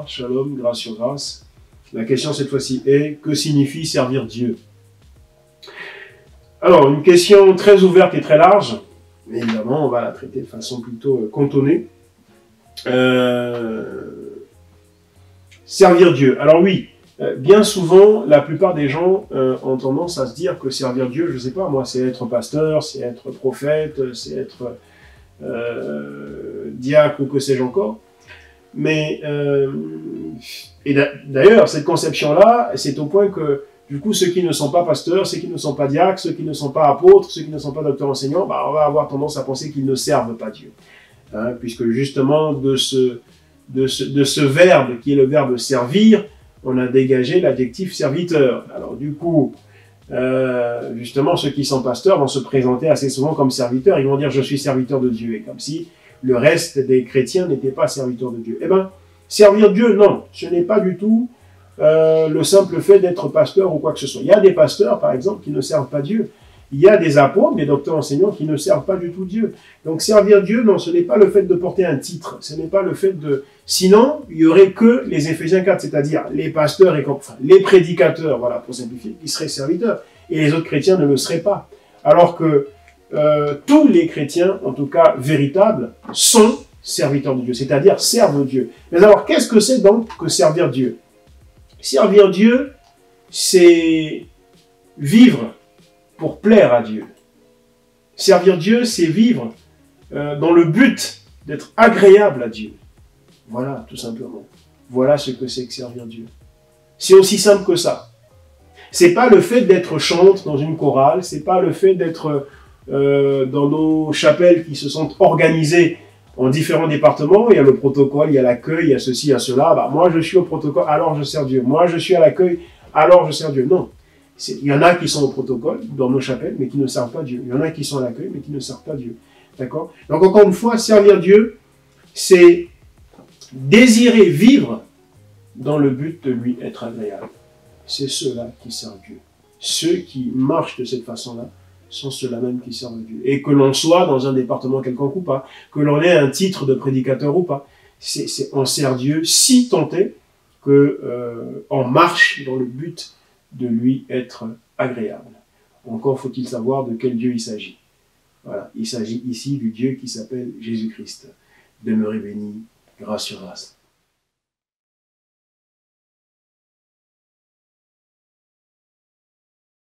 shalom, grâce sur grâce. La question cette fois-ci est, que signifie servir Dieu? Alors, une question très ouverte et très large, mais évidemment, on va la traiter de façon plutôt cantonnée. Servir Dieu. Alors oui, bien souvent, la plupart des gens ont tendance à se dire que servir Dieu, je ne sais pas, moi, c'est être pasteur, c'est être prophète, c'est être diacre ou que sais-je encore. Mais, et d'ailleurs, cette conception-là, c'est au point que, du coup, ceux qui ne sont pas pasteurs, ceux qui ne sont pas diacres, ceux qui ne sont pas apôtres, ceux qui ne sont pas docteurs enseignants, bah, on va avoir tendance à penser qu'ils ne servent pas Dieu. Hein, puisque justement, de ce verbe, qui est le verbe servir, on a dégagé l'adjectif serviteur. Alors du coup, justement, ceux qui sont pasteurs vont se présenter assez souvent comme serviteurs, ils vont dire « je suis serviteur de Dieu », et comme si le reste des chrétiens n'étaient pas serviteurs de Dieu. Eh bien, servir Dieu, non, ce n'est pas du tout le simple fait d'être pasteur ou quoi que ce soit. Il y a des pasteurs, par exemple, qui ne servent pas Dieu. Il y a des apôtres, des docteurs enseignants qui ne servent pas du tout Dieu. Donc servir Dieu, non, ce n'est pas le fait de porter un titre, ce n'est pas le fait de... Sinon, il n'y aurait que les Éphésiens 4, c'est-à-dire les pasteurs et enfin, les prédicateurs, voilà, pour simplifier, qui seraient serviteurs, et les autres chrétiens ne le seraient pas. Alors que tous les chrétiens, en tout cas véritables, sont serviteurs de Dieu, c'est-à-dire servent Dieu. Mais alors, qu'est-ce que c'est donc que servir Dieu? Servir Dieu, c'est vivre pour plaire à Dieu. Servir Dieu, c'est vivre dans le but d'être agréable à Dieu. Voilà, tout simplement. Voilà ce que c'est que servir Dieu. C'est aussi simple que ça. C'est pas le fait d'être chante dans une chorale, c'est pas le fait d'être dans nos chapelles qui se sont organisées en différents départements. Il y a le protocole, il y a l'accueil, il y a ceci, il y a cela. Bah, moi, je suis au protocole, alors je sers Dieu. Moi, je suis à l'accueil, alors je sers Dieu. Non. Il y en a qui sont au protocole, dans nos chapelles, mais qui ne servent pas Dieu. Il y en a qui sont à l'accueil, mais qui ne servent pas Dieu. D'accord? Donc, encore une fois, servir Dieu, c'est désirer vivre dans le but de lui être agréable. C'est ceux-là qui servent Dieu. Ceux qui marchent de cette façon-là sont ceux-là même qui servent Dieu. Et que l'on soit dans un département quelconque ou pas, que l'on ait un titre de prédicateur ou pas, on sert Dieu si tant est qu'on marche dans le but de lui être agréable. Encore faut-il savoir de quel Dieu il s'agit. Voilà, il s'agit ici du Dieu qui s'appelle Jésus-Christ. Demeurez bénis, grâce sur grâce.